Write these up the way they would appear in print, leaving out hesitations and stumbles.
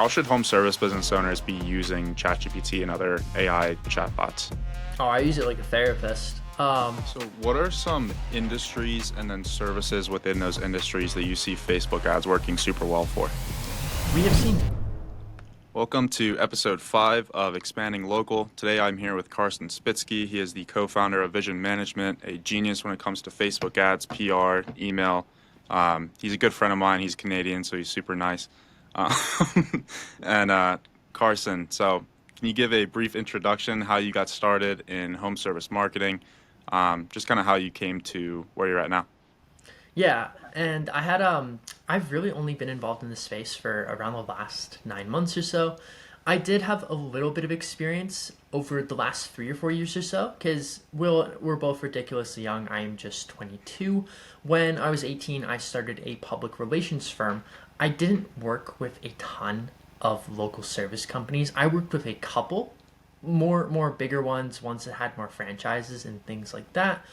how should home service business owners be using ChatGPT and other AI chatbots? Oh, I use it like a therapist. So what are some industries and then services within those industries that you see Facebook ads working super well for? We have seen. Welcome to episode 5 of Expanding Local. Today I'm here with Carson Spitzke. He is the co-founder of Vision Management, a genius when it comes to Facebook ads, PR, email. He's a good friend of mine. He's Canadian, so he's super nice. Uh, and Carson, so can you give a brief introduction how you got started in home service marketing, just kind of how you came to where you're at now? Yeah, and I've really only been involved in this space for around the last 9 months or so. I did have a little bit of experience over the last 3 or 4 years or so, because we're both ridiculously young. I am just 22. When I was 18, I started a public relations firm. I didn't work with a ton of local service companies. I worked with a couple, more bigger ones that had more franchises and things like that.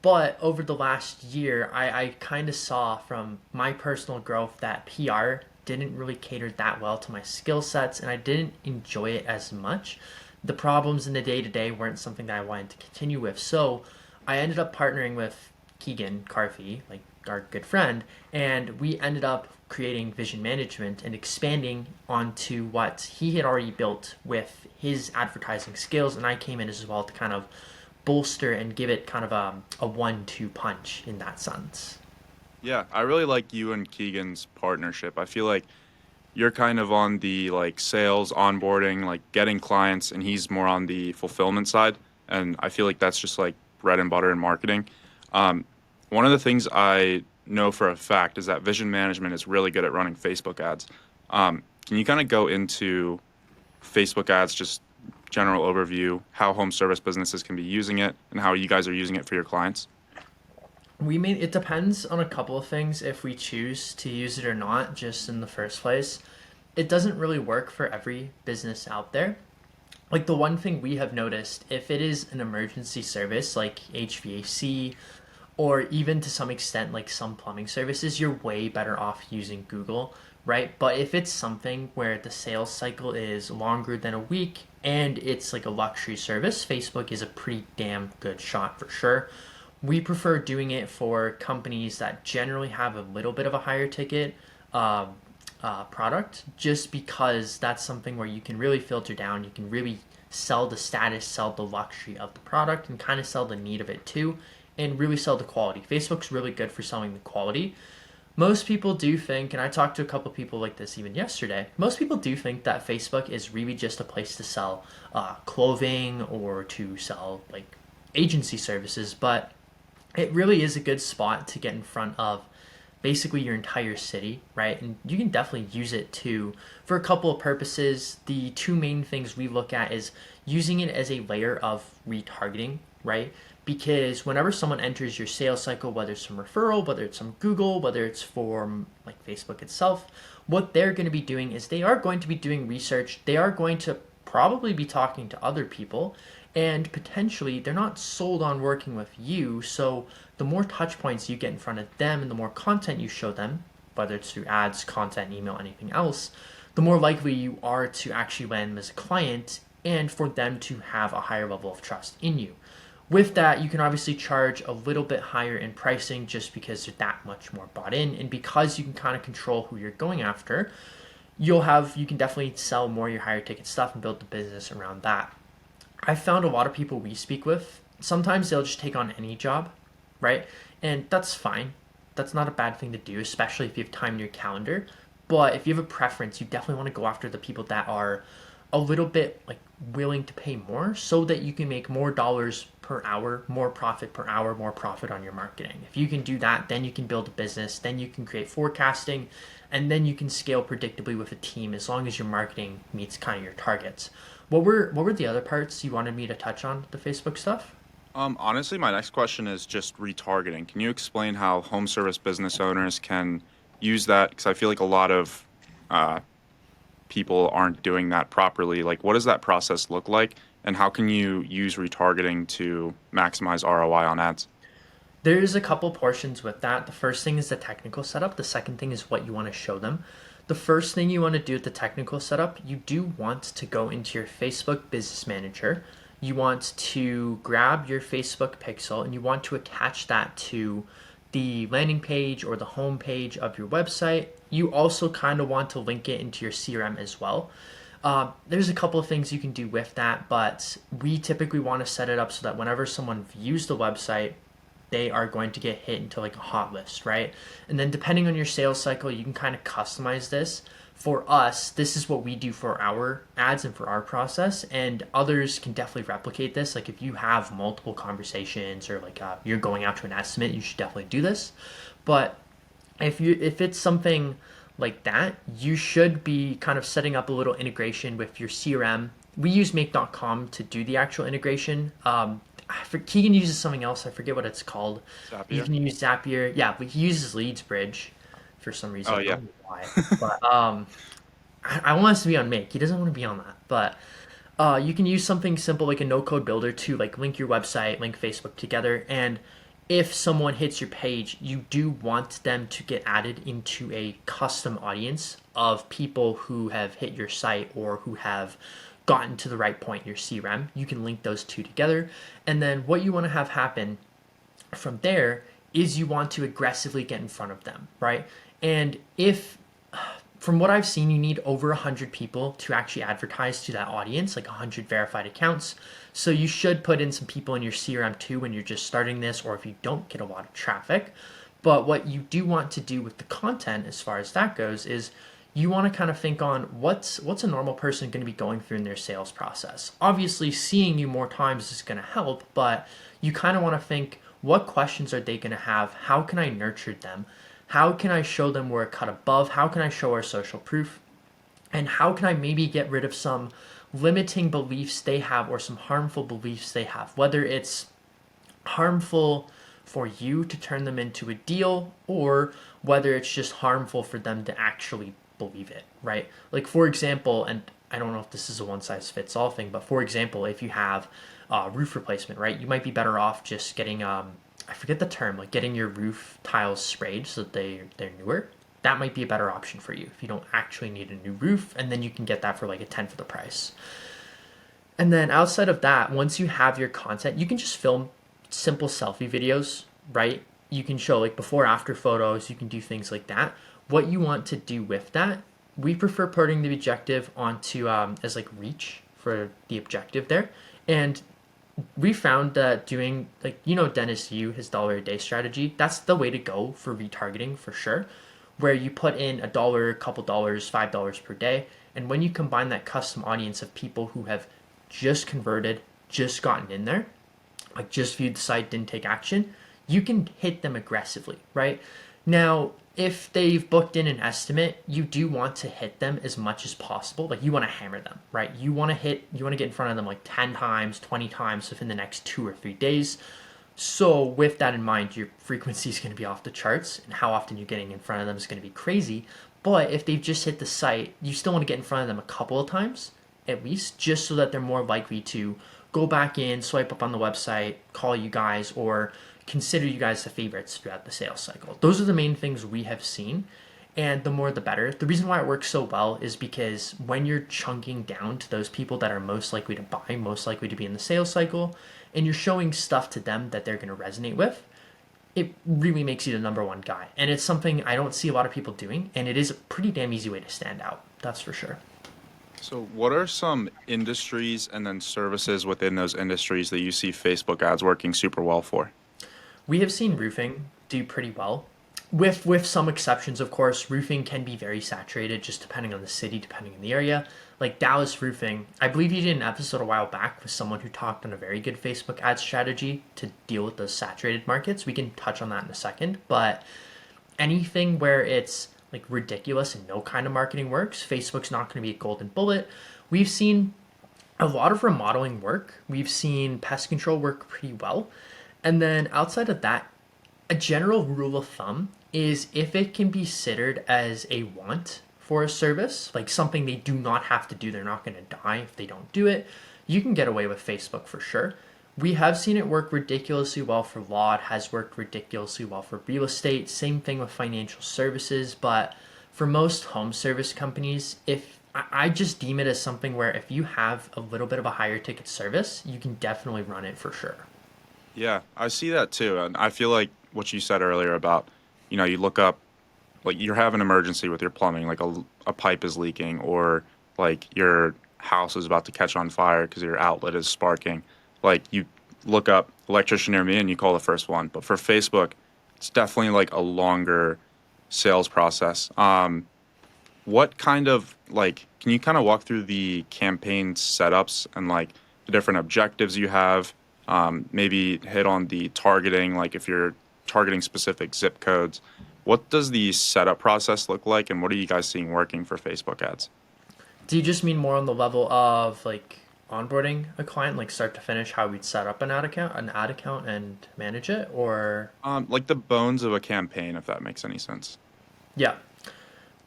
But over the last year, I kind of saw from my personal growth that PR didn't really cater that well to my skill sets, and I didn't enjoy it as much. The problems in the day to day weren't something that I wanted to continue with. So I ended up partnering with Keegan Carthy, like our good friend, and we ended up creating Vision Management and expanding onto what he had already built with his advertising skills. And I came in as well to kind of bolster and give it kind of a 1-2 punch in that sense. Yeah, I really like you and Keegan's partnership. I feel like you're kind of on the like sales, onboarding, like getting clients, and he's more on the fulfillment side. And I feel like that's just like bread and butter in marketing. Um, One of the things I know for a fact is that Vision Management is really good at running Facebook ads. Can you kind of go into Facebook ads, just general overview, how home service businesses can be using it, and how you guys are using it for your clients? It depends on a couple of things if we choose to use it or not, just in the first place. It doesn't really work for every business out there. Like the one thing we have noticed, if it is an emergency service like HVAC or even to some extent like some plumbing services, you're way better off using Google, right? But if it's something where the sales cycle is longer than a week and it's like a luxury service, Facebook is a pretty damn good shot for sure. We prefer doing it for companies that generally have a little bit of a higher ticket product, just because that's something where you can really filter down. You can really sell the status, sell the luxury of the product, and kind of sell the need of it too, and really sell the quality. Facebook's really good for selling the quality. Most people do think, and I talked to a couple people like this even yesterday, most people do think that Facebook is really just a place to sell clothing or to sell like agency services, but it really is a good spot to get in front of basically your entire city, right? And you can definitely use it to for a couple of purposes. The two main things we look at is using it as a layer of retargeting, right? Because whenever someone enters your sales cycle, whether it's from referral, whether it's from Google, whether it's from like Facebook itself, what they're going to be doing is they are going to be doing research. They are going to probably be talking to other people, and potentially they're not sold on working with you. So the more touch points you get in front of them and the more content you show them, whether it's through ads, content, email, anything else, the more likely you are to actually land them as a client and for them to have a higher level of trust in you. With that, you can obviously charge a little bit higher in pricing just because they're that much more bought in, and because you can kind of control who you're going after, you can definitely sell more of your higher ticket stuff and build the business around that. I found a lot of people we speak with, sometimes they'll just take on any job, right? And that's fine. That's not a bad thing to do, especially if you have time in your calendar. But if you have a preference, you definitely want to go after the people that are a little bit like willing to pay more so that you can make more dollars per hour, more profit per hour, more profit on your marketing. If you can do that, then you can build a business, then you can create forecasting, and then you can scale predictably with a team as long as your marketing meets kind of your targets. What were the other parts you wanted me to touch on the Facebook stuff? Honestly, my next question is just retargeting. Can you explain how home service business owners can use that? Because I feel like a lot of uh, people aren't doing that properly. Like, what does that process look like? And how can you use retargeting to maximize ROI on ads? There's a couple portions with that. The first thing is the technical setup. The second thing is what you want to show them. The first thing you want to do with the technical setup, you do want to go into your Facebook Business Manager. You want to grab your Facebook pixel and you want to attach that to the landing page or the home page of your website. You also kind of want to link it into your CRM as well. There's a couple of things you can do with that, but we typically want to set it up so that whenever someone views the website, they are going to get hit into like a hot list, right? And then depending on your sales cycle, you can kind of customize this. For us, this is what we do for our ads and for our process, and others can definitely replicate this. Like if you have multiple conversations or like you're going out to an estimate, you should definitely do this. But if it's something like that, you should be kind of setting up a little integration with your CRM. We use make.com to do the actual integration. Keegan uses something else. I forget what it's called. Zapier? You can use Zapier. Yeah, but he uses LeadsBridge for some reason. Oh I yeah. don't know why. But I want us to be on Make. He doesn't want to be on that. But you can use something simple like a no-code builder to like link your website, link Facebook together, and if someone hits your page, you do want them to get added into a custom audience of people who have hit your site or who have gotten to the right point in your CRM. You can link those two together. And then what you want to have happen from there is you want to aggressively get in front of them, right? And if from what I've seen, you need over 100 people to actually advertise to that audience, like 100 verified accounts. So you should put in some people in your CRM too when you're just starting this, or if you don't get a lot of traffic. But what you do want to do with the content, as far as that goes, is you want to kind of think on what's a normal person going to be going through in their sales process. Obviously, seeing you more times is going to help, but you kind of want to think, what questions are they going to have? How can I nurture them? How can I show them we're a cut above? How can I show our social proof? And how can I maybe get rid of some limiting beliefs they have or some harmful beliefs they have, whether it's harmful for you to turn them into a deal or whether it's just harmful for them to actually believe it, right? Like for example, and I don't know if this is a one size fits all thing, but for example, if you have roof replacement, right, you might be better off just getting I forget the term, like getting your roof tiles sprayed so that they're newer. That might be a better option for you if you don't actually need a new roof, and then you can get that for like a tenth of the price. And then outside of that, once you have your content, you can just film simple selfie videos, right? You can show like before after photos, you can do things like that. What you want to do with that, we prefer putting the objective onto as like reach for the objective there. And we found that doing like Dennis Yu, his dollar a day strategy, that's the way to go for retargeting for sure, where you put in a dollar, a couple dollars, $5 per day, and when you combine that custom audience of people who have just converted, just gotten in there, like just viewed the site, didn't take action, you can hit them aggressively, right? Now, if they've booked in an estimate, you do want to hit them as much as possible. Like you want to hammer them, right? You want to get in front of them like 10 times, 20 times within the next 2 or 3 days. So with that in mind, your frequency is going to be off the charts and how often you're getting in front of them is going to be crazy. But if they've just hit the site, you still want to get in front of them a couple of times, at least, just so that they're more likely to go back in, swipe up on the website, call you guys, or consider you guys the favorites throughout the sales cycle. Those are the main things we have seen, and the more the better. The reason why it works so well is because when you're chunking down to those people that are most likely to buy, most likely to be in the sales cycle, and you're showing stuff to them that they're going to resonate with, it really makes you the number one guy. And it's something I don't see a lot of people doing, and it is a pretty damn easy way to stand out. That's for sure. So what are some industries and then services within those industries that you see Facebook ads working super well for? We have seen roofing do pretty well. With some exceptions, of course, roofing can be very saturated just depending on the city, depending on the area. Like Dallas roofing, I believe you did an episode a while back with someone who talked on a very good Facebook ad strategy to deal with those saturated markets. We can touch on that in a second, but anything where it's like ridiculous and no kind of marketing works, Facebook's not going to be a golden bullet. We've seen a lot of remodeling work. We've seen pest control work pretty well. And then outside of that, a general rule of thumb is if it can be considered as a want for a service, like something they do not have to do, they're not going to die if they don't do it, you can get away with Facebook for sure. We have seen it work ridiculously well for law. It has worked ridiculously well for real estate. Same thing with financial services. But For most home service companies, if I just deem it as something where if you have a little bit of a higher ticket service, you can definitely run it for sure. Yeah, I see that too. And I feel like what you said earlier about, you look up, like you have an emergency with your plumbing, like a pipe is leaking or like your house is about to catch on fire because your outlet is sparking. Like you look up electrician near me and you call the first one. But for Facebook, it's definitely like a longer sales process. What kind of like can you kind of walk through the campaign setups and like the different objectives you have? Maybe hit on the targeting, like if you're targeting specific zip codes. What does the setup process look like, and what are you guys seeing working for Facebook ads? Do you just mean more on the level of like onboarding a client, like start to finish, how we'd set up an ad account and manage it, or Like the bones of a campaign, if that makes any sense. yeah.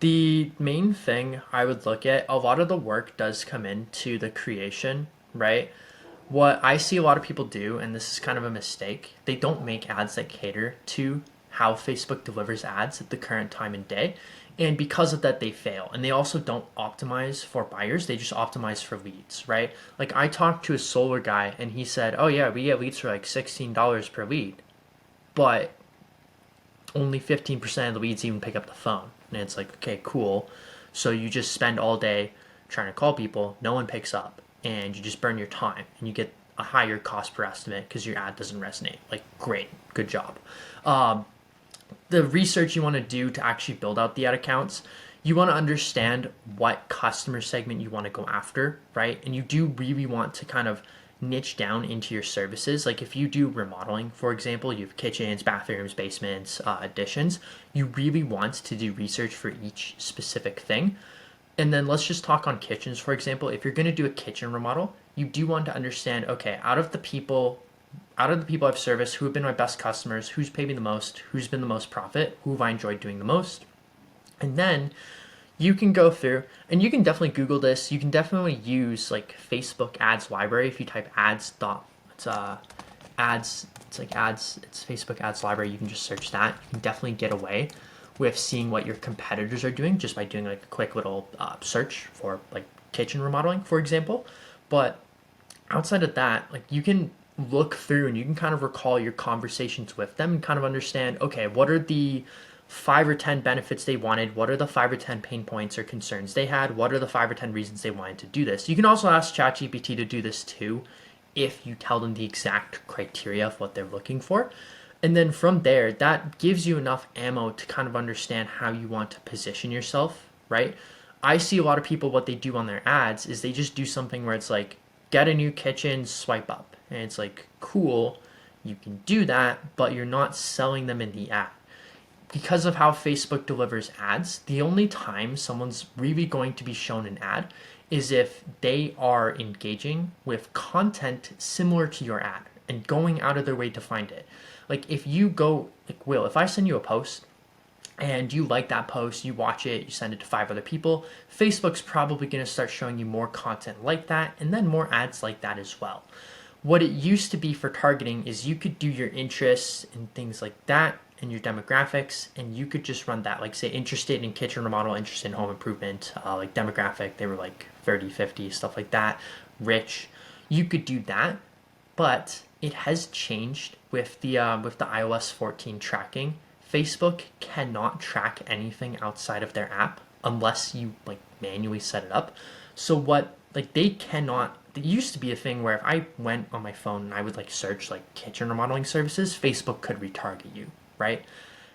The main thing I would look at, a lot of the work does come into the creation, right? What I see a lot of people do, and this is kind of a mistake, they don't make ads that cater to how Facebook delivers ads at the current time and day. And because of that, they fail. And they also don't optimize for buyers, they just optimize for leads, right? Like I talked to a solar guy and he said, oh yeah, we get leads for like $16 per lead, but only 15% of the leads even pick up the phone. And it's like, okay, cool. So you just spend all day trying to call people, no one picks up, and you just burn your time and you get a higher cost per estimate because your ad doesn't resonate. Like, great, good job. The research you want to do to actually build out the ad accounts, you want to understand what customer segment you want to go after, right? And you do really want to kind of niche down into your services. Like if you do remodeling, for example, you have kitchens, bathrooms, basements, additions, you really want to do research for each specific thing. And then let's just talk on kitchens, for example. If you're going to do a kitchen remodel, you do want to understand, okay, out of the people I've serviced, who have been my best customers, who's paid me the most, who's been the most profit, who have I enjoyed doing the most. And then you can go through and you can definitely Google this. You can definitely use like Facebook ads library. If you type ads dot ads, it's like ads, it's Facebook ads library. You can just search that. You can definitely get away with seeing what your competitors are doing just by doing like a quick little search for like kitchen remodeling, for example. But outside of that, like you can look through and you can kind of recall your conversations with them and kind of understand, okay, what are the 5 or 10 benefits they wanted? What are the 5 or 10 pain points or concerns they had? What are the 5 or 10 reasons they wanted to do this? You can also ask ChatGPT to do this too if you tell them the exact criteria of what they're looking for. And then from there, that gives you enough ammo to kind of understand how you want to position yourself, right? I see a lot of people, what they do on their ads is they just do something where it's like, get a new kitchen, swipe up. And it's like, cool, you can do that, but you're not selling them in the ad. Because of how Facebook delivers ads, the only time someone's really going to be shown an ad is if they are engaging with content similar to your ad and going out of their way to find it. Like if you go, like Will, if I send you a post and you like that post, you watch it, you send it to 5 other people, Facebook's probably going to start showing you more content like that and then more ads like that as well. What it used to be for targeting is you could do your interests and things like that and your demographics, and you could just run that, like say interested in kitchen remodel, interested in home improvement, like demographic, they were like 30, 50, stuff like that, rich. You could do that, but it has changed with the iOS 14 tracking. Facebook cannot track anything outside of their app unless you like manually set it up. So what like they cannot. It used to be a thing where if I went on my phone and I would like search like kitchen remodeling services, Facebook could retarget you, right?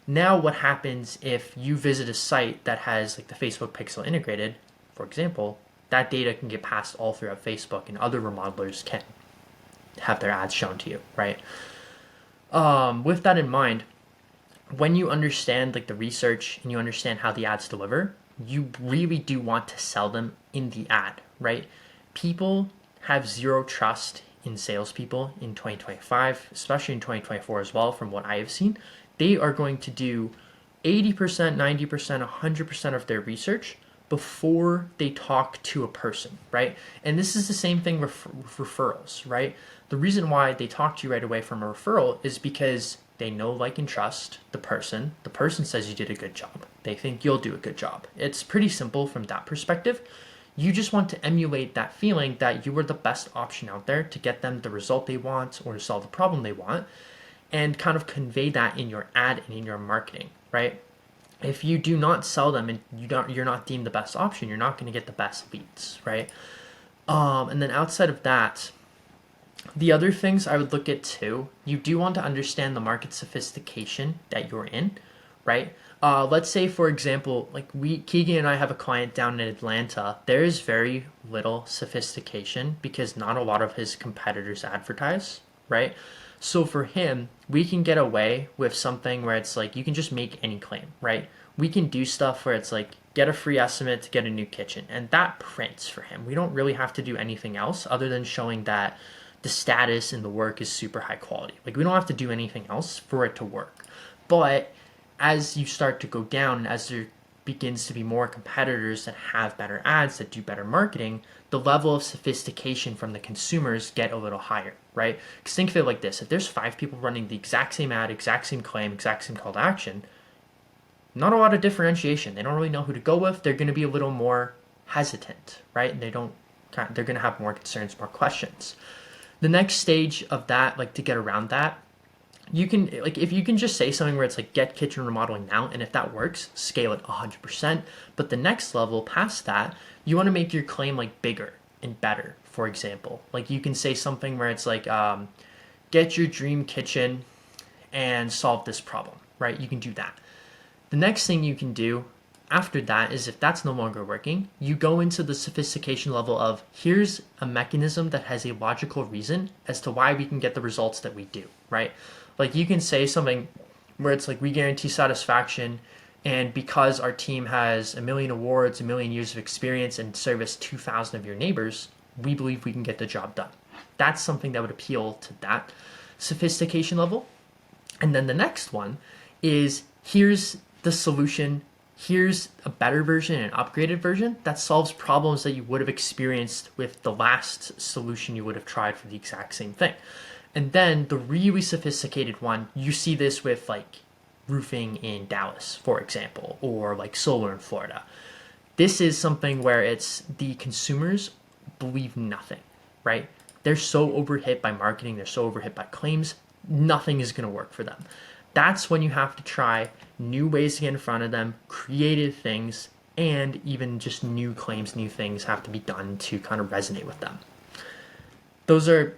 Now what happens if you visit a site that has like the Facebook pixel integrated, for example, that data can get passed all throughout Facebook and other remodelers can have their ads shown to you, right? With that in mind, when you understand like the research and you understand how the ads deliver, you really do want to sell them in the ad, right? People have zero trust in salespeople in 2025, especially in 2024 as well, from what I have seen. They are going to do 80%, 90%, 100% of their research before they talk to a person, right? And this is the same thing with referrals, right? The reason why they talk to you right away from a referral is because they know, like, and trust the person. The person says you did a good job. They think you'll do a good job. It's pretty simple from that perspective. You just want to emulate that feeling that you are the best option out there to get them the result they want or to solve the problem they want, and kind of convey that in your ad and in your marketing, right? If you do not sell them and you're not deemed the best option, you're not going to get the best leads, right? And then outside of that, the other things I would look at too, you do want to understand the market sophistication that you're in, right? Let's say, for example, like Keegan and I have a client down in Atlanta. There is very little sophistication because not a lot of his competitors advertise, right? So for him, we can get away with something where it's like you can just make any claim, right? We can do stuff where it's like get a free estimate to get a new kitchen, and that prints for him. We don't really have to do anything else other than showing that the status and the work is super high quality. Like we don't have to do anything else for it to work. But as you start to go down and as there begins to be more competitors that have better ads, that do better marketing, the level of sophistication from the consumers get a little higher, right? Because think of it like this. If there's 5 people running the exact same ad, exact same claim, exact same call to action, not a lot of differentiation. They don't really know who to go with. They're going to be a little more hesitant, right? They're going to have more concerns, more questions. The next stage of that, like to get around that, you can, like, if you can just say something where it's like get kitchen remodeling now, and if that works, scale it 100%. But the next level past that, you want to make your claim like bigger and better. For example, like you can say something where it's like get your dream kitchen and solve this problem, right? You can do that. The next thing you can do after that is, if that's no longer working, you go into the sophistication level of here's a mechanism that has a logical reason as to why we can get the results that we do, right? Like you can say something where it's like we guarantee satisfaction, and because our team has 1 million awards, 1 million years of experience, and service 2,000 of your neighbors, we believe we can get the job done. That's something that would appeal to that sophistication level. And then the next one is here's the solution. Here's a better version, an upgraded version that solves problems that you would have experienced with the last solution you would have tried for the exact same thing. And then the really sophisticated one, you see this with like roofing in Dallas, for example, or like solar in Florida. This is something where it's the consumers believe nothing, right? They're so overhit by marketing, they're so overhit by claims, nothing is going to work for them. That's when you have to try new ways to get in front of them, creative things, and even just new claims, new things have to be done to kind of resonate with them. Those are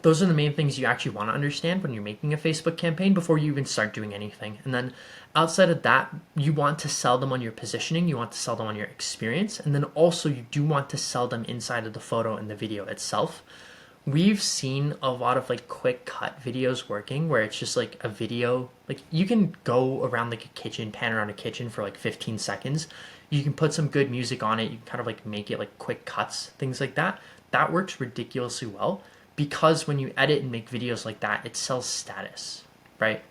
the main things you actually want to understand when you're making a Facebook campaign before you even start doing anything. And then outside of that, you want to sell them on your positioning, you want to sell them on your experience, and then also you do want to sell them inside of the photo and the video itself. We've seen a lot of like quick cut videos working where it's just like a video, like you can go around like a kitchen, pan around a kitchen for like 15 seconds. You can put some good music on it. You can kind of like make it like quick cuts, things like that. That works ridiculously well because when you edit and make videos like that, it sells status, right?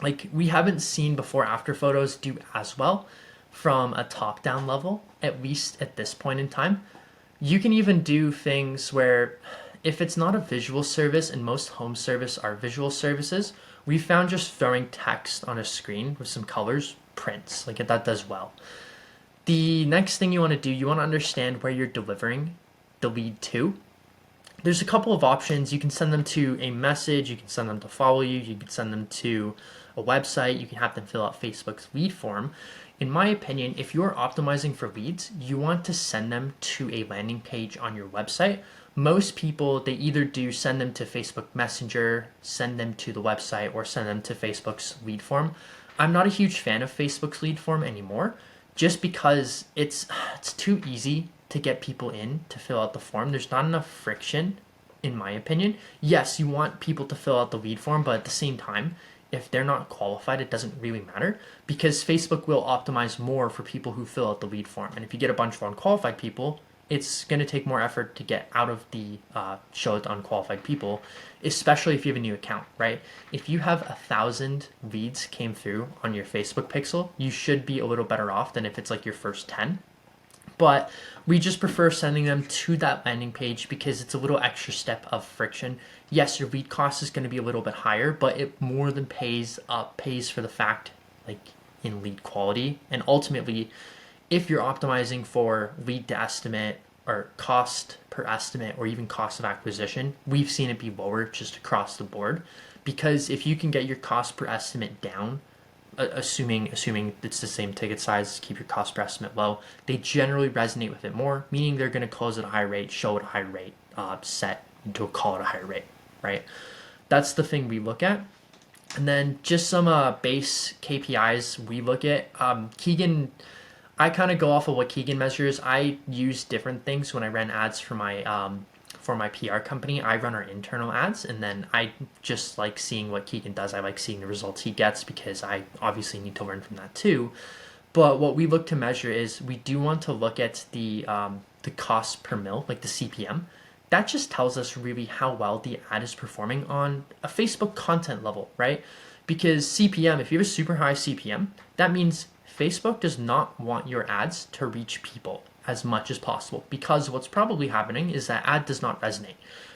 Like we haven't seen before after photos do as well from a top down level, at least at this point in time. You can even do things where if it's not a visual service, and most home service are visual services, we found just throwing text on a screen with some colors prints. Like that does well. The next thing you want to do, you want to understand where you're delivering the lead to. There's a couple of options. You can send them to a message, you can send them to follow you, you can send them to a website, you can have them fill out Facebook's lead form. In my opinion, if you're optimizing for leads, you want to send them to a landing page on your website. Most people, they either do send them to Facebook Messenger, send them to the website, or send them to Facebook's lead form. I'm not a huge fan of Facebook's lead form anymore, just because it's too easy to get people in to fill out the form. There's not enough friction, in my opinion. Yes, you want people to fill out the lead form, but at the same time, if they're not qualified, it doesn't really matter because Facebook will optimize more for people who fill out the lead form. And if you get a bunch of unqualified people, it's going to take more effort to get out of the show it to unqualified people, especially if you have a new account, right? If you have 1,000 leads came through on your Facebook pixel, you should be a little better off than if it's like your first 10. But we just prefer sending them to that landing page because it's a little extra step of friction. Yes, your lead cost is going to be a little bit higher, but it more than pays for the fact like in lead quality. And ultimately, if you're optimizing for lead to estimate or cost per estimate or even cost of acquisition, we've seen it be lower just across the board. Because if you can get your cost per estimate down, assuming it's the same ticket size, keep your cost per estimate low, they generally resonate with it more, meaning they're going to close at a high rate, show at a high rate, set into a call at a higher rate, right? That's the thing we look at. And then just some base KPIs we look at. I kind of go off of what Keegan measures. I use different things when I run ads for my PR company. I run our internal ads, and then I just like seeing what Keegan does. I like seeing the results he gets because I obviously need to learn from that too. But what we look to measure is we do want to look at the cost per mil, like the CPM. That just tells us really how well the ad is performing on a Facebook content level, right? Because CPM, if you have a super high CPM, that means Facebook does not want your ads to reach people as much as possible, because what's probably happening is that ad does not resonate.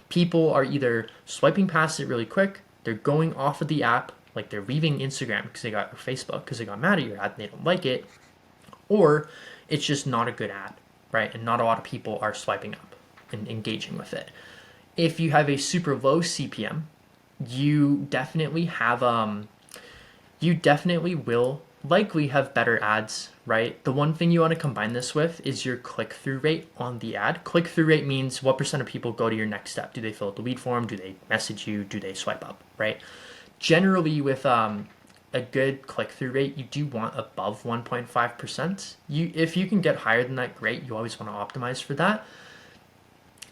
People are either swiping past it really quick, they're going off of the app, like they're leaving Instagram because they got or Facebook because they got mad at your ad and they don't like it, or it's just not a good ad, right? And not a lot of people are swiping up and engaging with it. If you have a super low CPM, you definitely will likely have better ads, right? The one thing you want to combine this with is your click-through rate on the ad. Click-through rate means what percent of people go to your next step. Do they fill out the lead form? Do they message you? Do they swipe up, right? Generally, with a good click-through rate, you do want above 1.5%. If you can get higher than that, great. You always want to optimize for that.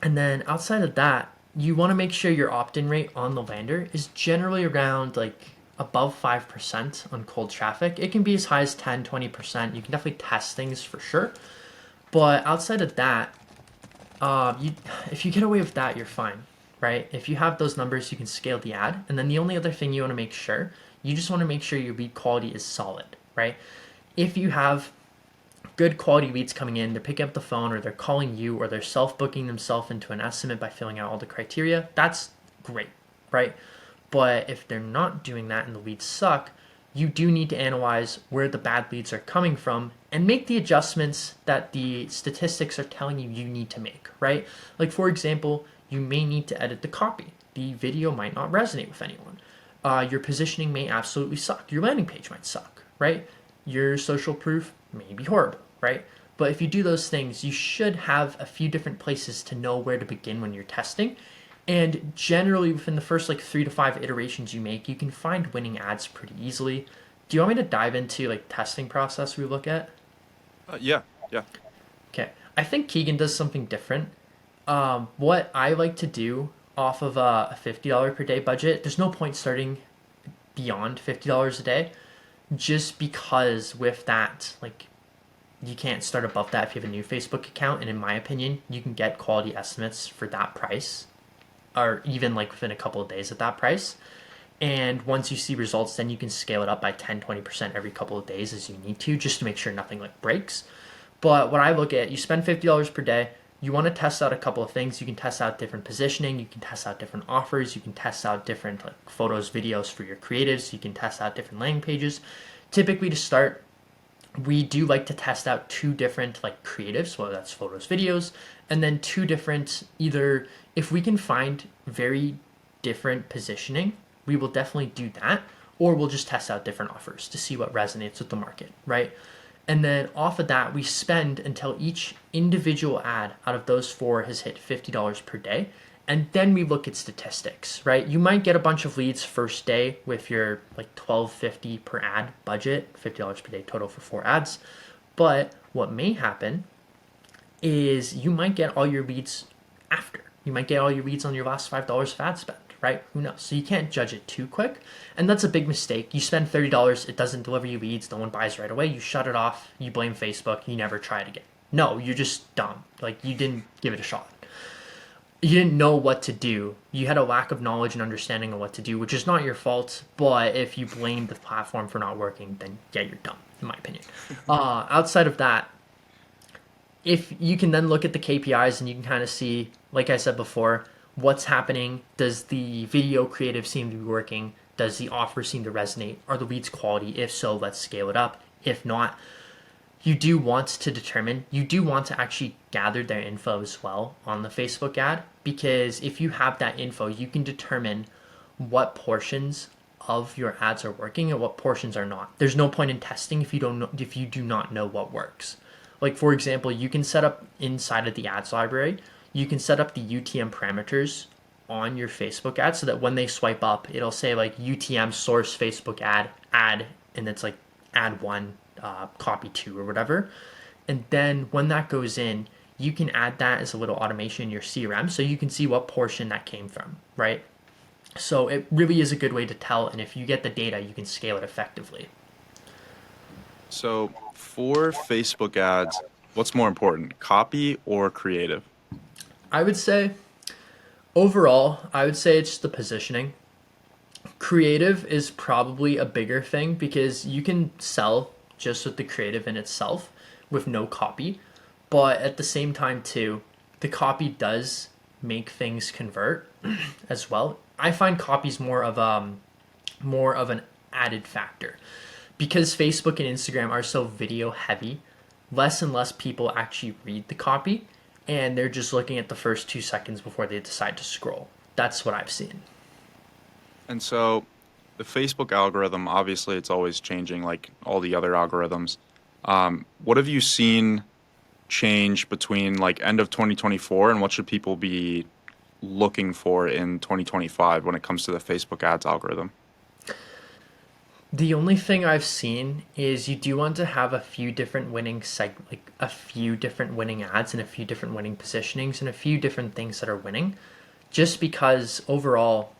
And then outside of that, you want to make sure your opt-in rate on the lander is generally around like above 5% on cold traffic. It can be as high as 10, 20%. You can definitely test things for sure. But outside of that, if you get away with that, you're fine, right? If you have those numbers, you can scale the ad. And then the only other thing you want to make sure, you just want to make sure your lead quality is solid, right? If you have good quality leads coming in, they're picking up the phone or they're calling you or they're self-booking themselves into an estimate by filling out all the criteria, that's great, right? But if they're not doing that and the leads suck, you do need to analyze where the bad leads are coming from and make the adjustments that the statistics are telling you you need to make, right? Like, for example, you may need to edit the copy. The video might not resonate with anyone. Your positioning may absolutely suck. Your landing page might suck, right? Your social proof may be horrible, right? But if you do those things, you should have a few different places to know where to begin when you're testing. And generally, within the first like 3 to 5 iterations you make, you can find winning ads pretty easily. Do you want me to dive into like testing process we look at? Yeah, yeah. Okay, I think Keegan does something different. What I like to do off of a $50 per day budget, there's no point starting beyond $50 a day, just because with that, like, you can't start above that if you have a new Facebook account. And in my opinion, you can get quality estimates for that price, or even like within a couple of days at that price. And once you see results, then you can scale it up by 10, 20% every couple of days as you need to, just to make sure nothing like breaks. But what I look at, you spend $50 per day, you want to test out a couple of things. You can test out different positioning, you can test out different offers, you can test out different like photos, videos for your creatives, you can test out different landing pages. Typically to start, we do like to test out 2 different like creatives, whether that's photos, videos, and then 2 different, either if we can find very different positioning, we will definitely do that, or we'll just test out different offers to see what resonates with the market, right? And then off of that, we spend until each individual ad out of those 4 has hit $50 per day. And then we look at statistics, right? You might get a bunch of leads first day with your like $12.50 per ad budget, $50 per day total for 4 ads. But what may happen is you might get all your leads after. You might get all your leads on your last $5 of ad spend, right? Who knows? So you can't judge it too quick. And that's a big mistake. You spend $30, it doesn't deliver you leads, no one buys right away. You shut it off, you blame Facebook, you never try it again. No, you're just dumb. Like, you didn't give it a shot. You didn't know what to do. You had a lack of knowledge and understanding of what to do, which is not your fault. But if you blame the platform for not working, then yeah, you're dumb, in my opinion. Outside of that, if you can then look at the KPIs and you can kind of see, like I said before, what's happening. Does the video creative seem to be working? Does the offer seem to resonate? Are the leads quality? If so, let's scale it up. If not, you do want to actually gather their info as well on the Facebook ad, because if you have that info, you can determine what portions of your ads are working and what portions are not. There's no point in testing if you do not know what works. Like, for example, you can set up inside of the ads library, you can set up the UTM parameters on your Facebook ad so that when they swipe up, it'll say like UTM source Facebook ad, and it's like ad one, copy two, or whatever. And then when that goes in, you can add that as a little automation in your CRM so you can see what portion that came from, right? So it really is a good way to tell, and if you get the data, you can scale it effectively. So for Facebook ads, what's more important, copy or creative? I would say overall, I would say it's the positioning. Creative is probably a bigger thing because you can sell just with the creative in itself with no copy, but at the same time too, the copy does make things convert as well. I find copies more of an added factor because Facebook and Instagram are so video heavy. Less and less people actually read the copy, and they're just looking at the first 2 seconds before they decide to scroll. That's what I've seen. And so the Facebook algorithm, obviously, it's always changing like all the other algorithms. What have you seen change between like end of 2024 and what should people be looking for in 2025 when it comes to the Facebook ads algorithm? The only thing I've seen is you do want to have a few different like a few different winning ads and a few different winning positionings and a few different things that are winning, just because overall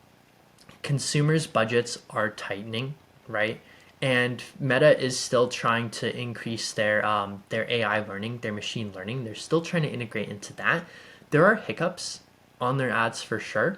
consumers' budgets are tightening, right? And Meta is still trying to increase their AI learning, their machine learning. They're still trying to integrate into that. There are hiccups on their ads for sure.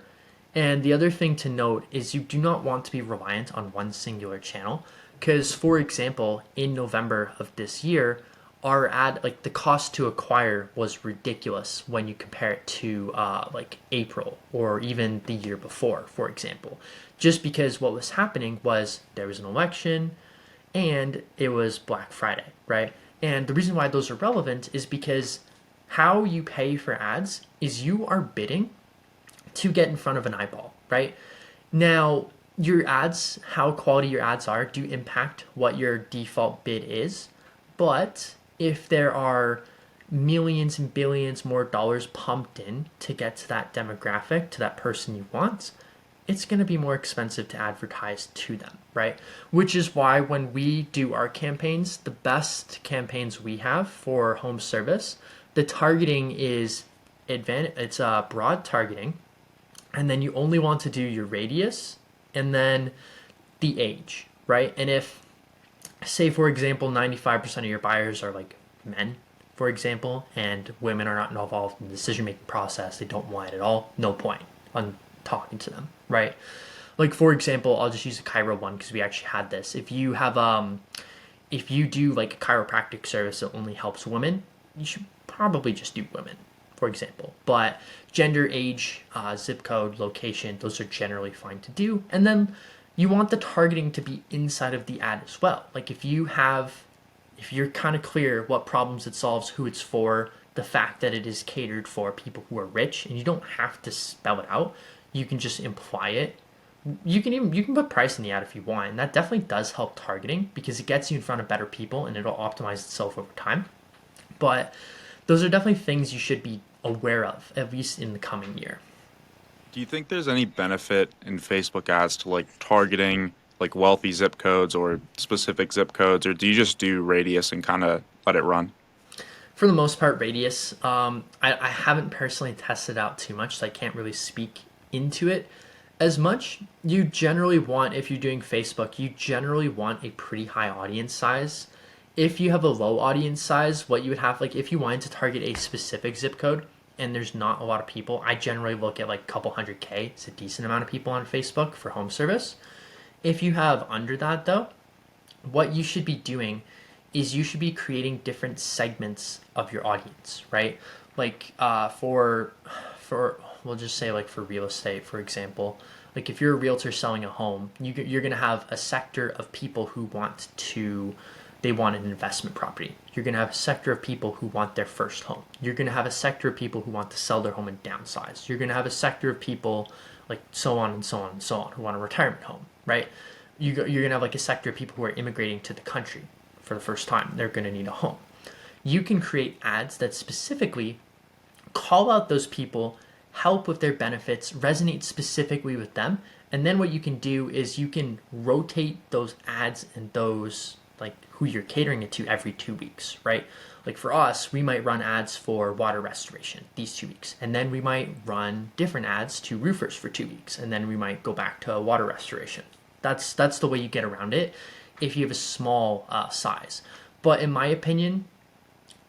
And the other thing to note is you do not want to be reliant on one singular channel. Because, for example, in November of this year, our ad, like the cost to acquire was ridiculous when you compare it to like April or even the year before, for example. Just because what was happening was there was an election and it was Black Friday, right? And the reason why those are relevant is because how you pay for ads is you are bidding to get in front of an eyeball, right? Now, your ads, how quality your ads are, do impact what your default bid is. But if there are millions and billions more dollars pumped in to get to that demographic, to that person you want, it's going to be more expensive to advertise to them, right? Which is why when we do our campaigns, the best campaigns we have for home service, the targeting is it's broad targeting, and then you only want to do your radius and then the age, right? And if, say for example, 95% of your buyers are like men, for example, and women are not involved in the decision making process, they don't want it at all, no point on talking to them, right? Like for example, I'll just use a Cairo one because we actually had this. If you have if you do like a chiropractic service that only helps women, you should probably just do women, for example. But gender, age, zip code, location, those are generally fine to do. And then you want the targeting to be inside of the ad as well. Like if you're kind of clear what problems it solves, who it's for, the fact that it is catered for people who are rich, and you don't have to spell it out, you can just imply it. You can put price in the ad if you want, and that definitely does help targeting because it gets you in front of better people and it'll optimize itself over time. But those are definitely things you should be aware of, at least in the coming year. Do you think there's any benefit in Facebook ads to like targeting like wealthy zip codes or specific zip codes, or do you just do radius and kind of let it run? For the most part, radius. I haven't personally tested out too much, so I can't really speak into it as much. You generally want, if you're doing Facebook, you generally want a pretty high audience size. If you have a low audience size, what you would have, like if you wanted to target a specific zip code and there's not a lot of people, I generally look at like a couple hundred K. It's a decent amount of people on Facebook for home service. If you have under that though, what you should be doing is you should be creating different segments of your audience, right? Like for for, we'll just say like for real estate, for example, like if you're a realtor selling a home, you're going to have a sector of people who they want an investment property. You're going to have a sector of people who want their first home. You're going to have a sector of people who want to sell their home and downsize. You're going to have a sector of people like so on and so on and so on who want a retirement home, right? You're going to have like a sector of people who are immigrating to the country for the first time. They're going to need a home. You can create ads that specifically call out those people, help with their benefits, resonate specifically with them. And then what you can do is you can rotate those ads and those like who you're catering it to every 2 weeks, right? Like for us, we might run ads for water restoration these 2 weeks. And then we might run different ads to roofers for 2 weeks. And then we might go back to water restoration. That's the way you get around it if you have a small size. But in my opinion,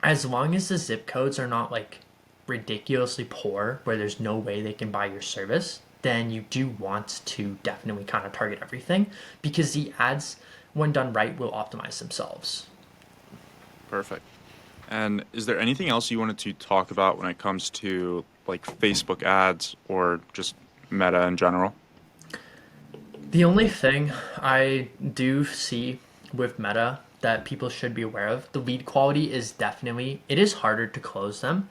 as long as the zip codes are not like ridiculously poor where there's no way they can buy your service, then you do want to definitely kind of target everything, because the ads, when done right, will optimize themselves. Perfect. And is there anything else you wanted to talk about when it comes to like Facebook ads or just Meta in general? The only thing I do see with Meta that people should be aware of, the lead quality is definitely, it is harder to close them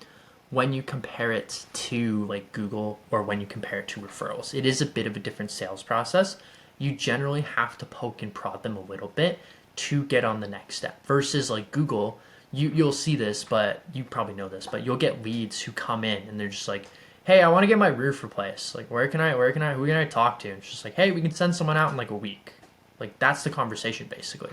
when you compare it to like Google or when you compare it to referrals. It is a bit of a different sales process. You generally have to poke and prod them a little bit to get on the next step. Versus like Google, you'll see this, but you probably know this, but you'll get leads who come in and they're just like, hey, I want to get my roof replaced. Like, who can I talk to? And it's just like, hey, we can send someone out in like a week. Like, that's the conversation basically.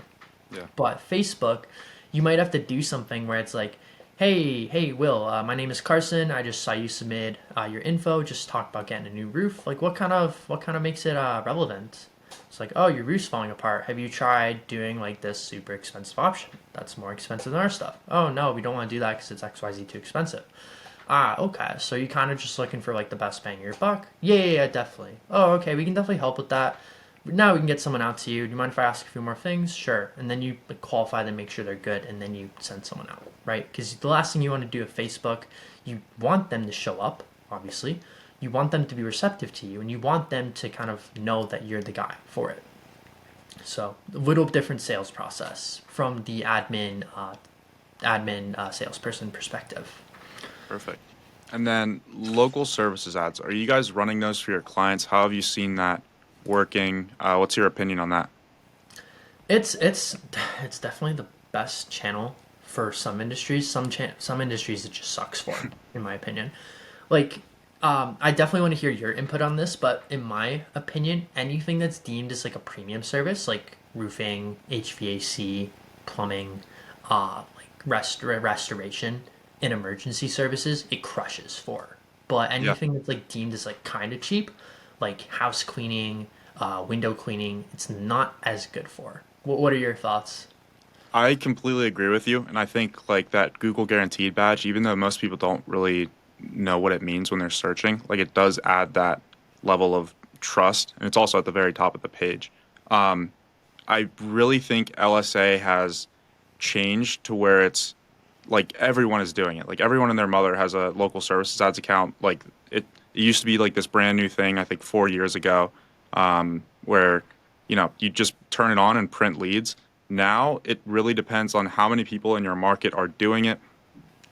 Yeah. But Facebook, you might have to do something where it's like, hey, Will, my name is Carson. I just saw you submit your info. Just talk about getting a new roof. Like, what kind of makes it relevant? It's like, oh, your roof's falling apart. Have you tried doing like this super expensive option? That's more expensive than our stuff. Oh no, we don't want to do that because it's XYZ too expensive. Ah, okay. So you kind of just looking for like the best bang of your buck? Yeah, definitely. Oh, okay. We can definitely help with that. Now we can get someone out to you. Do you mind if I ask a few more things? Sure. And then you like, qualify them, make sure they're good, and then you send someone out, right? Because the last thing you want to do at Facebook, you want them to show up, obviously. You want them to be receptive to you, and you want them to kind of know that you're the guy for it. So a little different sales process from the admin salesperson perspective. Perfect. And then local services ads. Are you guys running those for your clients? How have you seen that working? What's your opinion on that? It's definitely the best channel for some industries. Some industries it just sucks for, in my opinion. Like, I definitely want to hear your input on this, but in my opinion, anything that's deemed as like a premium service, like roofing, HVAC, plumbing, restoration, and emergency services, it crushes for. But Yeah. anything that's like deemed as like kind of cheap, like house cleaning, window cleaning, it's not as good for. What are your thoughts? I completely agree with you, and I think like that Google Guaranteed badge, even though most people don't really know what it means when they're searching, like it does add that level of trust, and it's also at the very top of the page. Um, I really think LSA has changed to where it's like everyone is doing it. Like everyone and their mother has a local services ads account. Like it used to be like this brand new thing, I think 4 years ago, where you just turn it on and print leads. Now it really depends on how many people in your market are doing it.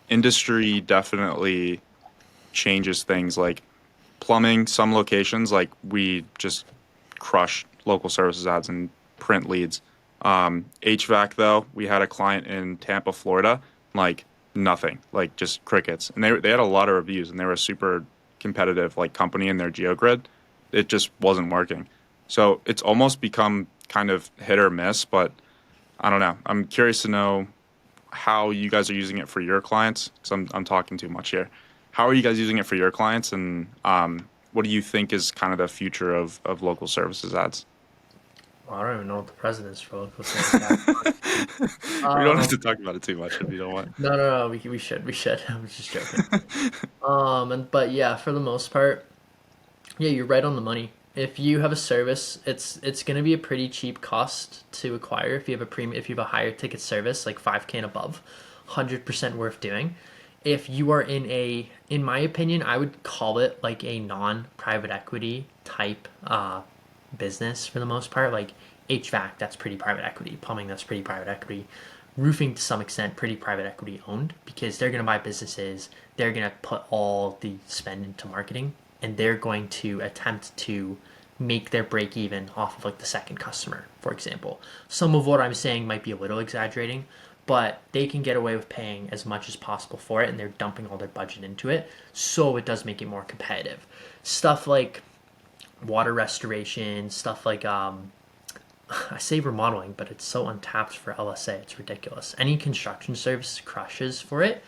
Industry definitely changes things. Like plumbing, some locations, like we just crush local services ads and print leads. HVAC though, we had a client in Tampa, Florida, like nothing, like just crickets, and they had a lot of reviews, and they were a super competitive like company in their geogrid. It just wasn't working. So it's almost become kind of hit or miss, but I don't know. I'm curious to know how you guys are using it for your clients. Because I'm talking too much here. How are you guys using it for your clients, and what do you think is kind of the future of local services ads? Well, I don't even know what the president is for local sales. We don't have Um, to talk about it too much if you don't want. no, we should. I was just joking. But yeah, for the most part, yeah, you're right on the money. If you have a service, it's gonna be a pretty cheap cost to acquire if you have a higher ticket service like 5K and above, 100% worth doing. if you are in my opinion, I would call it like a non-private equity type business for the most part. Like HVAC, that's pretty private equity. Plumbing, that's pretty private equity. Roofing, to some extent, pretty private equity owned because they're going to buy businesses. They're going to put all the spend into marketing, and they're going to attempt to make their break even off of like the second customer, for example. Some of what I'm saying might be a little exaggerating, but they can get away with paying as much as possible for it, and they're dumping all their budget into it, so it does make it more competitive. Stuff like water restoration, stuff like I say remodeling, but it's so untapped for LSA. It's ridiculous. Any construction service crushes for it.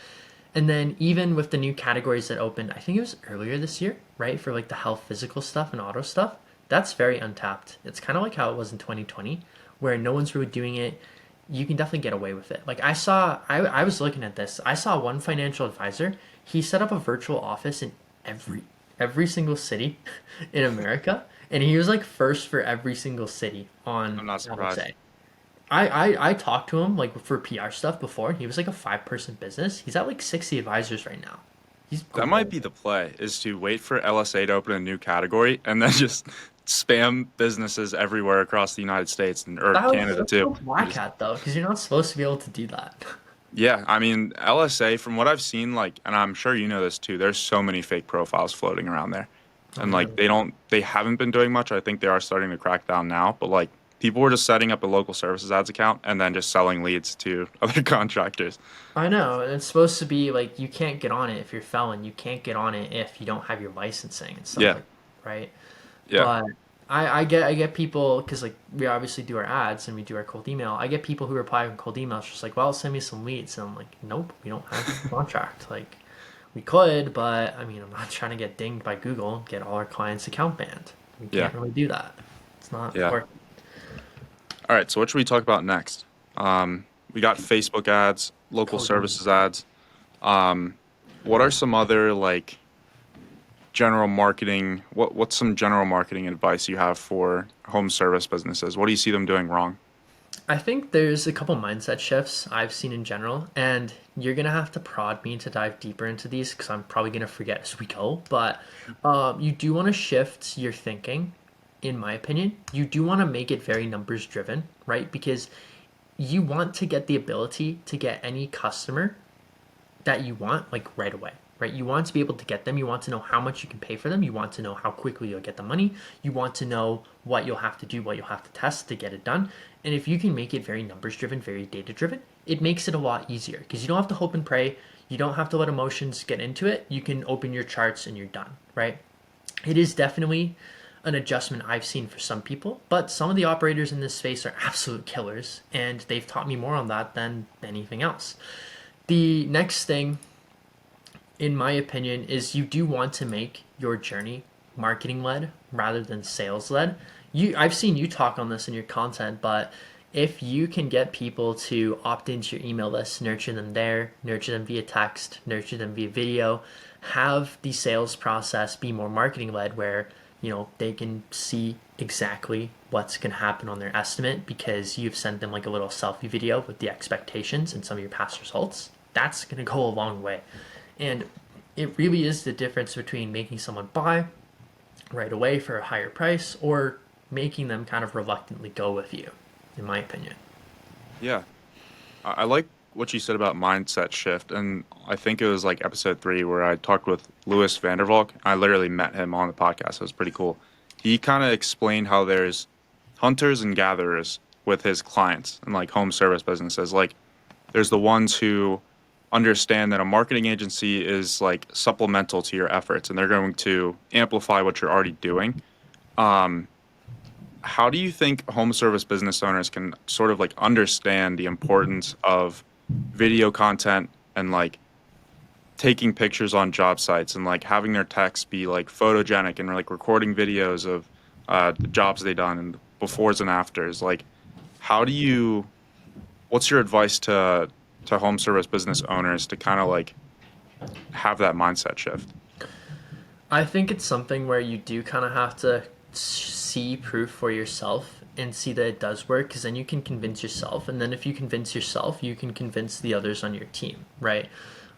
And then even with the new categories that opened, I think it was earlier this year, right? For like the health physical stuff and auto stuff, that's very untapped. It's kind of like how it was in 2020, where no one's really doing it. You can definitely get away with it. Like I was looking at this. I saw one financial advisor. He set up a virtual office in every single city in America, and he was like first for every single city I'm not on surprised. say. I talked to him like for PR stuff before. He was like a 5-person business. He's at like 60 advisors right now. He's That might growing. be the play, is to wait for LSA to open a new category and then just spam businesses everywhere across the United States and or Canada That's too. so And whack just at though, because you're not supposed to be able to do that. yeah, I mean LSA from what I've seen, like, and I'm sure you know this too, there's so many fake profiles floating around there. And like 100. they haven't been doing much. I think they are starting to crack down now, but like people were just setting up a local services ads account and then just selling leads to other contractors. I know, and it's supposed to be like you can't get on it if you're a felon. You can't get on it if you don't have your licensing and stuff Yeah. like that, right? Yeah. But I get people because like we obviously do our ads and we do our cold email. I get people who reply with cold emails just like, well, send me some leads, and I'm like, nope, we don't have a contract. Like we could, but I mean, I'm not trying to get dinged by Google and get all our clients' account banned. We Yeah. can't really do that. It's not Yeah. working. All right, so what should we talk about next? We got Facebook ads, local Coding. services ads. What are some other like general marketing? What's some general marketing advice you have for home service businesses? What do you see them doing wrong? I think there's a couple mindset shifts I've seen in general, and you're gonna have to prod me to dive deeper into these because I'm probably gonna forget as we go. But you do want to shift your thinking, in my opinion. You do want to make it very numbers driven, right? Because you want to get the ability to get any customer that you want like right away, right? You want to be able to get them. You want to know how much you can pay for them. You want to know how quickly you'll get the money. You want to know what you'll have to do, what you'll have to test to get it done. And if you can make it very numbers driven, very data driven, it makes it a lot easier because you don't have to hope and pray. You don't have to let emotions get into it. You can open your charts and you're done, right? It is definitely an adjustment I've seen for some people, but some of the operators in this space are absolute killers, and they've taught me more on that than anything else. The next thing, in my opinion, is you do want to make your journey marketing led rather than sales led. I've seen you talk on this in your content, but if you can get people to opt into your email list, nurture them there, nurture them via text, nurture them via video, have the sales process be more marketing led where they can see exactly what's going to happen on their estimate because you've sent them like a little selfie video with the expectations and some of your past results. That's going to go a long way. And it really is the difference between making someone buy right away for a higher price or making them kind of reluctantly go with you, in my opinion. Yeah, I like what you said about mindset shift, and I think it was like episode 3 where I talked with Louis Vandervalk. I literally met him on the podcast. It was pretty cool. He kind of explained how there's hunters and gatherers with his clients and like home service businesses. Like there's the ones who understand that a marketing agency is like supplemental to your efforts and they're going to amplify what you're already doing. Um, how do you think home service business owners can sort of like understand the importance of video content and like taking pictures on job sites and like having their text be like photogenic and like recording videos of the jobs they done and befores and afters? Like, how do you? What's your advice to home service business owners to kind of like have that mindset shift? I think it's something where you do kind of have to see proof for yourself and see that it does work because then you can convince yourself. And then if you convince yourself, you can convince the others on your team, right?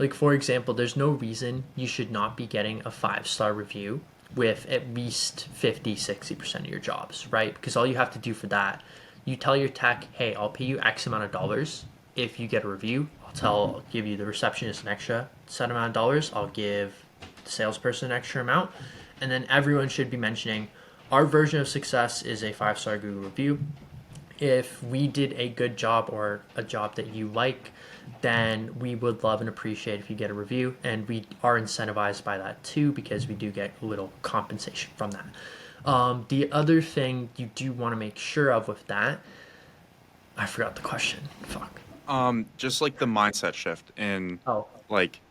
Like, for example, there's no reason you should not be getting a 5-star review with at least 50, 60% of your jobs, right? Because all you have to do for that, you tell your tech, hey, I'll pay you X amount of dollars if you get a review. I'll give you the receptionist an extra set amount of dollars. I'll give the salesperson an extra amount. And then everyone should be mentioning our version of success is a 5-star Google review. If we did a good job or a job that you like, then we would love and appreciate if you get a review. And we are incentivized by that too, because we do get a little compensation from that. The other thing you do want to make sure of with that, I forgot the question. Fuck. Just like the mindset shift in Oh, like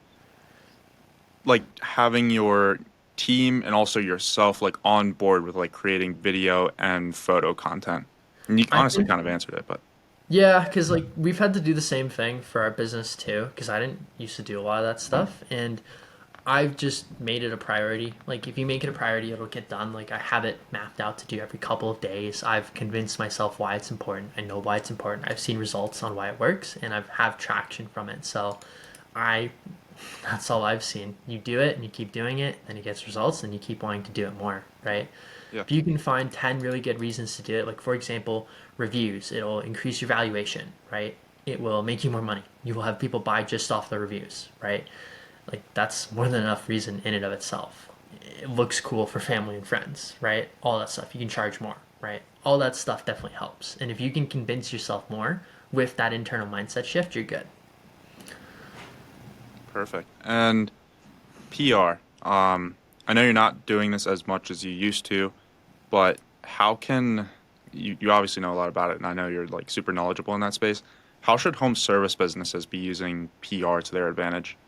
having your team and also yourself like on board with like creating video and photo content. And you I honestly think kind of answered it, but yeah, because like we've had to do the same thing for our business too. Because I didn't used to do a lot of that stuff, and I've just made it a priority. Like if you make it a priority, it'll get done. Like I have it mapped out to do every couple of days. I've convinced myself why it's important. I know why it's important. I've seen results on why it works, and I've have traction from it. So I that's all I've seen. You do it and you keep doing it, and it gets results, and you keep wanting to do it more, right? yeah, If you can find 10 really good reasons to do it, like for example, reviews, it'll increase your valuation, right? It will make you more money. You will have people buy just off the reviews, right? Like that's more than enough reason in and of itself. It looks cool for family and friends, right? All that stuff. You can charge more, right? All that stuff definitely helps. And if you can convince yourself more with that internal mindset shift, you're good. perfect. And PR. I know you're not doing this as much as you used to, but how can you obviously know a lot about it, and I know you're like super knowledgeable in that space. How should home service businesses be using PR to their advantage?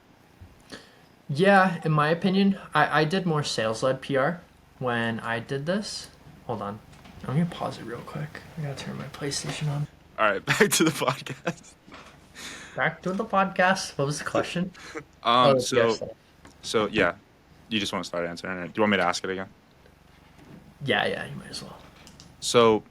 Yeah, in my opinion, I did more sales led PR when I did this. Hold on. I'm gonna pause it real quick. I gotta turn my PlayStation on. All right, back to the podcast. Back to the podcast. What was the question? Um, Oh, the PR so stuff. so yeah, you just want to start answering it. Do you want me to ask it again? Yeah, yeah, you might as well. So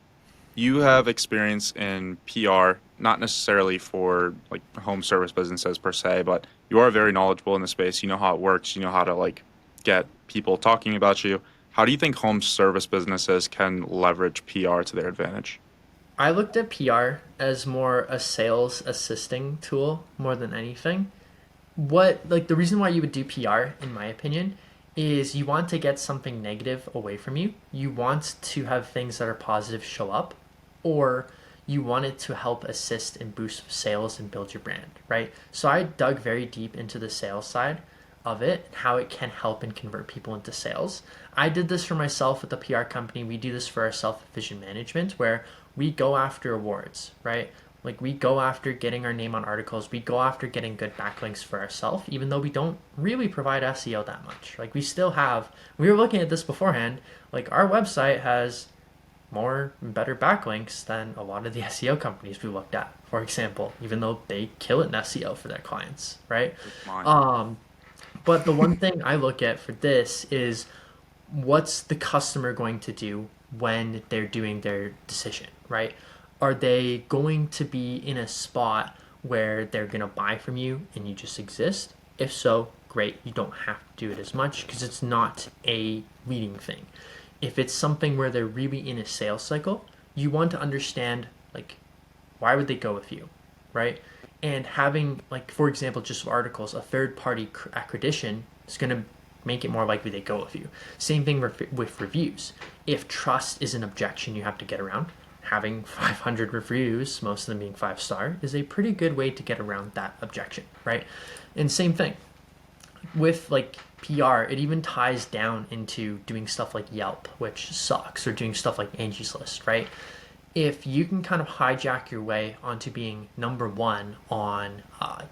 you have experience in PR, not necessarily for like home service businesses per se, but you are very knowledgeable in the space. You know how it works. You know how to like get people talking about you. How do you think home service businesses can leverage PR to their advantage? I looked at PR as more a sales assisting tool more than anything. What like the reason why you would do PR, in my opinion, is you want to get something negative away from you. You want to have things that are positive show up, or you want it to help assist and boost sales and build your brand, right? So I dug very deep into the sales side of it, how it can help and convert people into sales. I did this for myself with the PR company. We do this for our self vision management, where we go after awards, right? Like we go after getting our name on articles. We go after getting good backlinks for ourselves, even though we don't really provide SEO that much. Like we still have, we were looking at this beforehand, like our website has more and better backlinks than a lot of the SEO companies we looked at, for example, even though they kill it in SEO for their clients, right? Mine. But the one thing I look at for this is what's the customer going to do when they're doing their decision, right? Are they going to be in a spot where they're going to buy from you and you just exist? If so, great. You don't have to do it as much because it's not a leading thing. If it's something where they're really in a sales cycle, you want to understand like why would they go with you, right? And having like for example, just articles, a third party accreditation is going to make it more likely they go with you. Same thing with reviews. If trust is an objection you have to get around, having 500 reviews, most of them being 5-star, is a pretty good way to get around that objection, right? And same thing with like PR, it even ties down into doing stuff like Yelp, which sucks, or doing stuff like Angie's List, right? If you can kind of hijack your way onto being number one on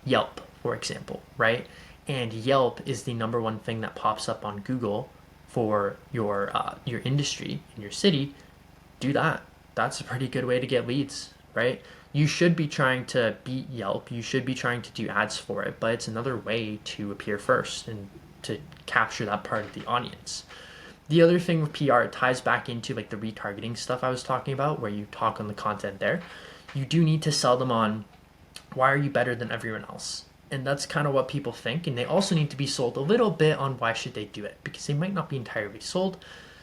Yelp, for example, right? And Yelp is the number one thing that pops up on Google for your industry in your city. Do that. That's a pretty good way to get leads, right? You should be trying to beat Yelp. You should be trying to do ads for it, but it's another way to appear first and to capture that part of the audience. The other thing with PR, it ties back into like the retargeting stuff I was talking about, where you talk on the content there. You do need to sell them on why are you better than everyone else? And that's kind of what people think. And they also need to be sold a little bit on why should they do it, because they might not be entirely sold.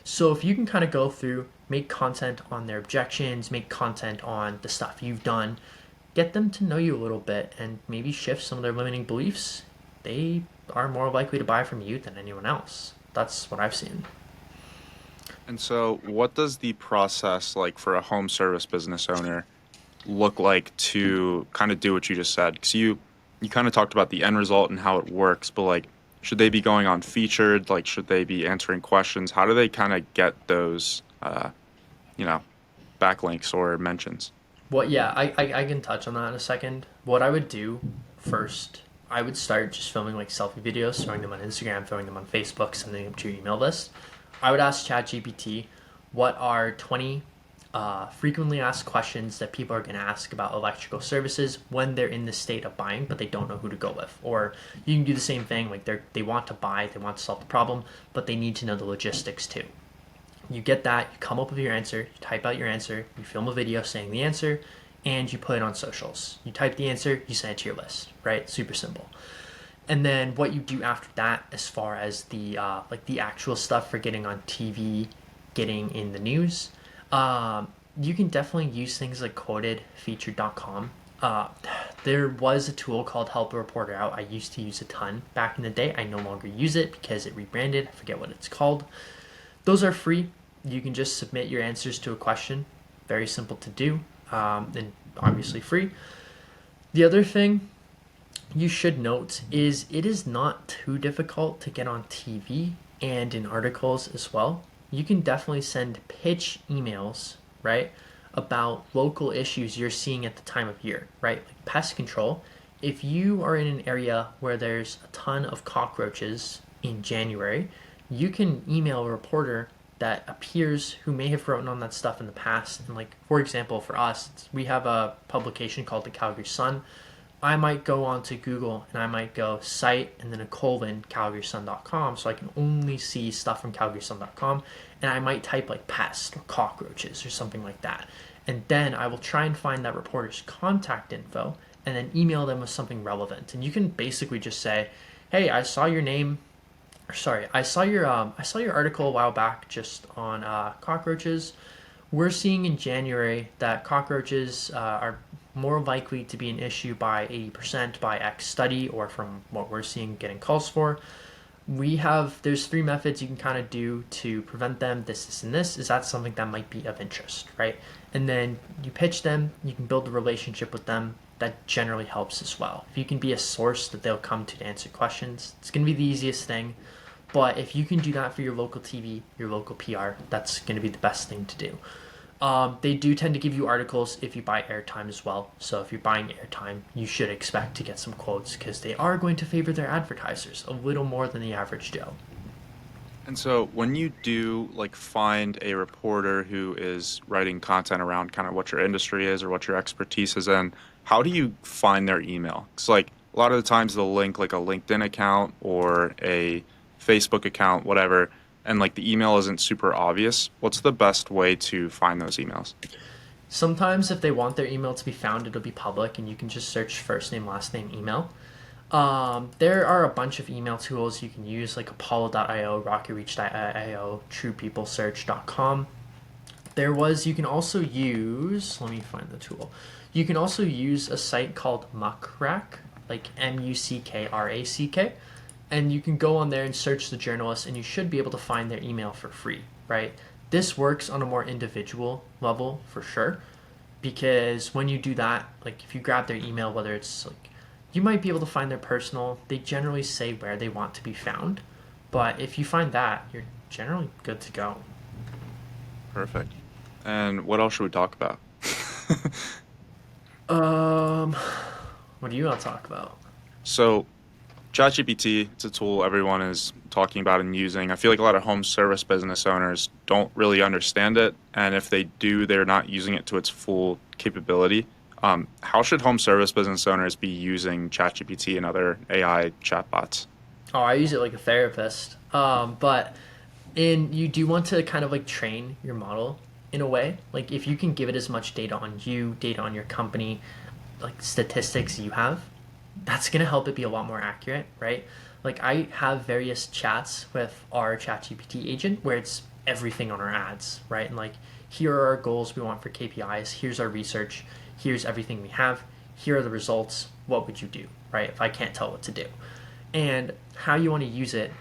So if you can kind of go through, make content on their objections, make content on the stuff you've done, get them to know you a little bit and maybe shift some of their limiting beliefs, they are more likely to buy from you than anyone else. That's what I've seen. And so, what does the process like for a home service business owner look like to kind of do what you just said? Because you kind of talked about the end result and how it works, but like, should they be going on featured? Like, should they be answering questions? How do they kind of get those, you know, backlinks or mentions? Yeah, I can touch on that in a second. What I would do first, I would start just filming like selfie videos, throwing them on Instagram, throwing them on Facebook, sending them to your email list. I would ask ChatGPT what are 20 frequently asked questions that people are going to ask about electrical services when they're in the state of buying, but they don't know who to go with. Or you can do the same thing, like they want to buy, they want to solve the problem, but they need to know the logistics too. You get that, you come up with your answer, you type out your answer, you film a video saying the answer, and you put it on socials. You type the answer, you send it to your list, right? Super simple. And then what you do after that, as far as the like the actual stuff for getting on TV, getting in the news, you can definitely use things like quotedfeatured.com. There was a tool called Help a Reporter Out. I used to use a ton back in the day. I no longer use it because it rebranded. I forget what it's called. Those are free. You can just submit your answers to a question. Very simple to do, and obviously free. The other thing you should note is it is not too difficult to get on TV and in articles as well. You can definitely send pitch emails, right, about local issues you're seeing at the time of year, right? Like pest control. If you are in an area where there's a ton of cockroaches in January, you can email a reporter that appears who may have written on that stuff in the past. And like, for example, for us, we have a publication called the Calgary Sun. I might go onto Google and I might go site and then a colon calgarysun.com, so I can only see stuff from calgarysun.com, and I might type like pest or cockroaches or something like that. And then I will try and find that reporter's contact info and then email them with something relevant. And you can basically just say, hey, I saw your name, or sorry, I saw your article a while back just on cockroaches. We're seeing in January that cockroaches are more likely to be an issue by 80% by X study, or from what we're seeing getting calls for. There's 3 methods you can kind of do to prevent them, this, and this. Is that something that might be of interest, right? And then you pitch them, you can build a relationship with them. That generally helps as well. If you can be a source that they'll come to answer questions, it's going to be the easiest thing. But if you can do that for your local TV, your local PR, that's going to be the best thing to do. They do tend to give you articles if you buy airtime as well. So if you're buying airtime, you should expect to get some quotes because they are going to favor their advertisers a little more than the average Joe. And so, when you do like find a reporter who is writing content around kind of what your industry is or what your expertise is in, how do you find their email? Because like a lot of the times they'll link like a LinkedIn account or a Facebook account, whatever, and like the email isn't super obvious. What's the best way to find those emails? Sometimes if they want their email to be found, it'll be public and you can just search first name, last name, email. There are a bunch of email tools you can use, like Apollo.io, RockyReach.io, TruePeopleSearch.com. You can also use, let me find the tool. You can also use a site called Muckrack, like Muckrack, and you can go on there and search the journalists, and you should be able to find their email for free, right? This works on a more individual level for sure, because when you do that, like if you grab their email, whether it's like, you might be able to find their personal. They generally say where they want to be found, but if you find that, you're generally good to go. Perfect. And what else should we talk about? Um, what do you want to talk about? So, ChatGPT, it's a tool everyone is talking about and using. I feel like a lot of home service business owners don't really understand it, and if they do, they're not using it to its full capability. How should home service business owners be using ChatGPT and other AI chatbots? Oh, I use it like a therapist. But you do want to kind of like train your model in a way. Like if you can give it as much data on you, data on your company, like statistics you have, that's going to help it be a lot more accurate, right? Like I have various chats with our ChatGPT agent where it's everything on our ads, right? And like, here are our goals we want for KPIs. Here's our research. Here's everything we have. Here are the results. What would you do, right? If I can't tell what to do. And how you want to use it,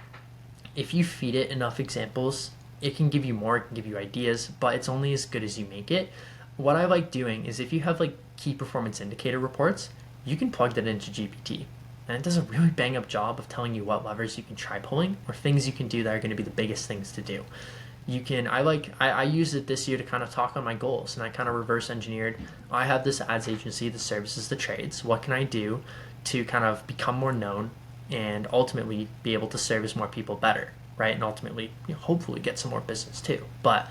if you feed it enough examples, it can give you more, it can give you ideas, but it's only as good as you make it. What I like doing is if you have like key performance indicator reports, you can plug that into GPT. And it does a really bang up job of telling you what levers you can try pulling or things you can do that are going to be the biggest things to do. You can, I used it this year to kind of talk on my goals, and I kind of reverse engineered. I have this ads agency that services the trades. What can I do to kind of become more known and ultimately be able to service more people better, right? And ultimately, hopefully get some more business too. But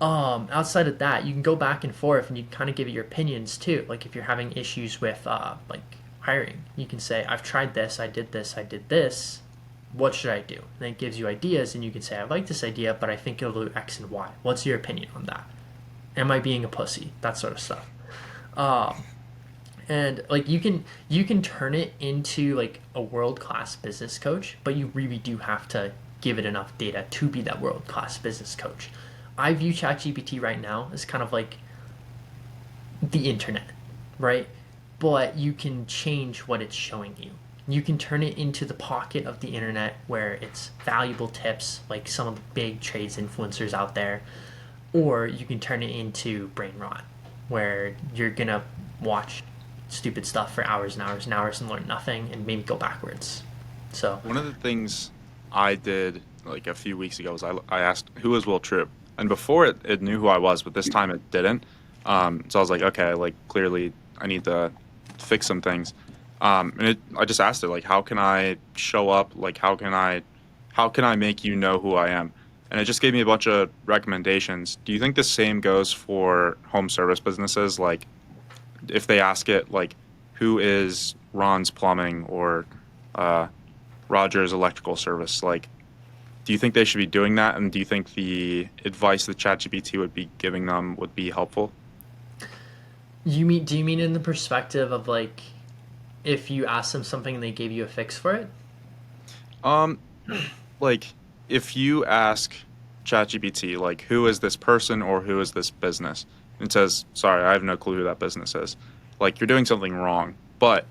outside of that, you can go back and forth and you can kind of give it your opinions too. Like if you're having issues with like hiring, you can say, I've tried this, I did this, I did this. What should I do? And then it gives you ideas, and you can say, I like this idea, but I think it'll do X and Y. What's your opinion on that? Am I being a pussy? That sort of stuff. And like you can turn it into like a world class business coach, but you really do have to give it enough data to be that world class business coach. I view ChatGPT right now as kind of like the internet, right? But you can change what it's showing you. You can turn it into the pocket of the internet where it's valuable tips, like some of the big trades influencers out there, or you can turn it into brain rot, where you're gonna watch stupid stuff for hours and hours and hours and learn nothing and maybe go backwards. So, One of the things I did like a few weeks ago was I asked who is Will Troup, and before it knew who I was, but this time it didn't. So I was like, okay, like clearly I need to fix some things. I just asked it like, how can I show up? Like, how can I make you know who I am? And it just gave me a bunch of recommendations. Do you think the same goes for home service businesses? Like, if they ask it like, who is Ron's Plumbing or uh, Roger's Electrical Service? Like, do you think they should be doing that? And do you think the advice that ChatGPT would be giving them would be helpful? do you mean in the perspective of like if you asked them something and they gave you a fix for it? Um, like if you ask ChatGPT, like, who is this person or who is this business? And it says, sorry, I have no clue who that business is. Like, you're doing something wrong. But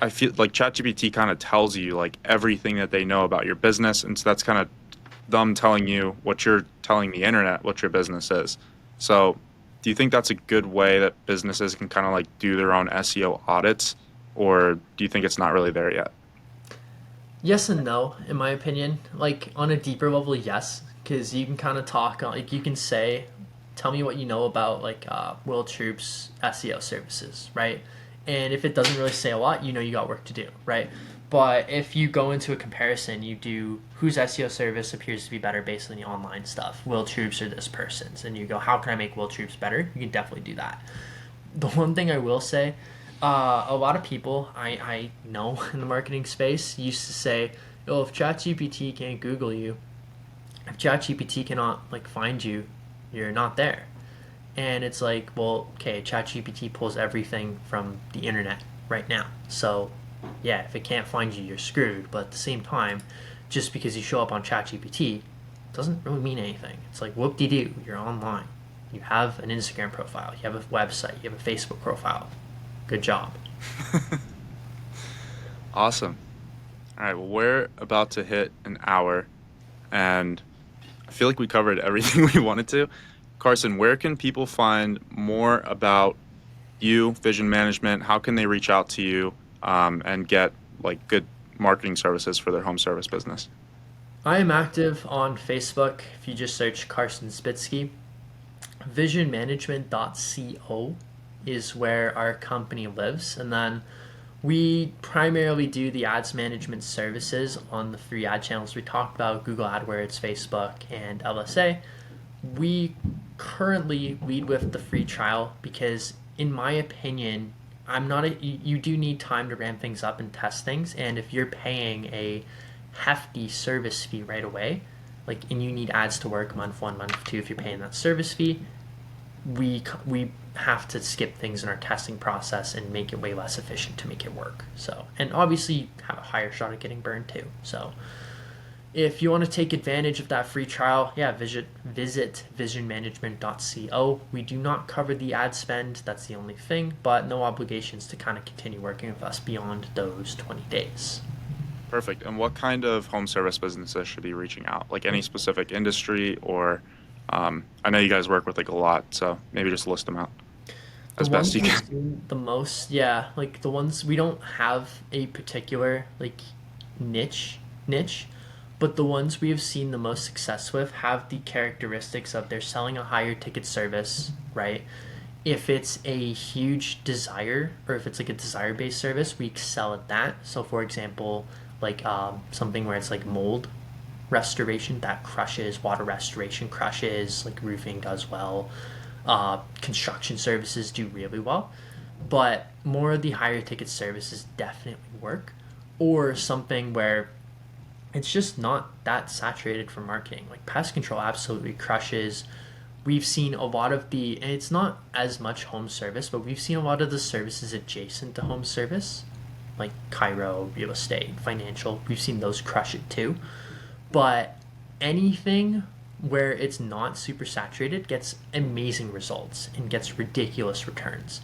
I feel like ChatGPT kind of tells you like everything that they know about your business, and so that's kind of them telling you what you're telling the internet what your business is. So, do you think that's a good way that businesses can kind of like do their own SEO audits, or do you think it's not really there yet? Yes and no, in my opinion. Like on a deeper level, yes, because you can kind of talk like you can say, tell me what you know about like Will Troop's SEO services, right? And if it doesn't really say a lot, you got work to do, right? But if you go into a comparison, you do whose SEO service appears to be better based on the online stuff, Will Troops or this person's, and you go, how can I make Will Troops better? You can definitely do that. The one thing I will say, a lot of people I know in the marketing space used to say, oh, if ChatGPT can't Google you, if ChatGPT cannot like find you, you're not there. And it's like, well, okay, ChatGPT pulls everything from the internet right now. So, yeah, if it can't find you, you're screwed. But at the same time, just because you show up on ChatGPT doesn't really mean anything. It's like, whoop de doo, you're online. You have an Instagram profile, you have a website, you have a Facebook profile. Good job. Awesome. All right, well, we're about to hit an hour, and I feel like we covered everything we wanted to. Carson, where can people find more about you, Vision Management? How can they reach out to you and get like good marketing services for their home service business? I am active on Facebook. If you just search Carson Spitzke, visionmanagement.co is where our company lives. And then we primarily do the ads management services on the three ad channels we talked about: Google AdWords, Facebook, and LSA. We currently lead with the free trial because, in my opinion, I'm not a, you do need time to ramp things up and test things. And if you're paying a hefty service fee right away, like, and you need ads to work month one, month two, if you're paying that service fee, we have to skip things in our testing process and make it way less efficient to make it work. So, and obviously have a higher shot at getting burned too. So if you want to take advantage of that free trial, yeah, visit visionmanagement.co. We do not cover the ad spend, that's the only thing, but no obligations to kind of continue working with us beyond those 20 days. Perfect. And what kind of home service businesses should be reaching out? Like any specific industry, or I know you guys work with like a lot, so maybe just list them out as The best ones you we've can. seen the most, yeah, like the ones we don't have a particular like niche, but the ones we have seen the most success with have the characteristics of they're selling a higher ticket service, right? If it's a huge desire, or if it's like a desire based service, we excel at that. So for example, like something where it's like mold restoration that crushes, water restoration crushes, like roofing does well, construction services do really well, but more of the higher ticket services definitely work. Or something where it's just not that saturated for marketing, like pest control absolutely crushes. We've seen a lot of and it's not as much home service, but we've seen a lot of the services adjacent to home service, like Cairo, real estate, financial. We've seen those crush it too. But anything where it's not super saturated gets amazing results and gets ridiculous returns.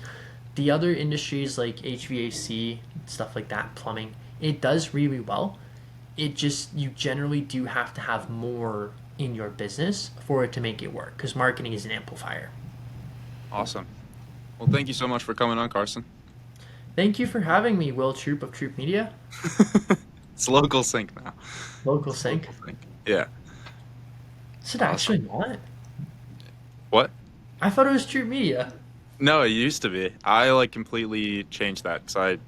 The other industries like HVAC, stuff like that, plumbing, it does really well. It just, you generally do have to have more in your business for it to make it work, because marketing is an amplifier. Awesome. Well, thank you so much for coming on, Carson. Thank you for having me, Will Troop of Troop Media. It's local sync now. Local It's sync. local sync. Yeah. Is it Awesome. actually not? What? I thought it was Troop Media. No, it used to be. I like completely changed that because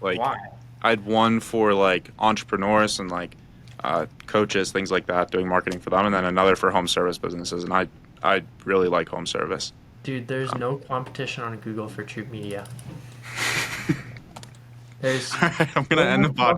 like Why? I'd one for like entrepreneurs and like coaches, things like that, doing marketing for them, and then another for home service businesses. And I really like home service. Dude, there's Um, no competition on Google for Troop Media. There's I'm gonna no end the more podcast.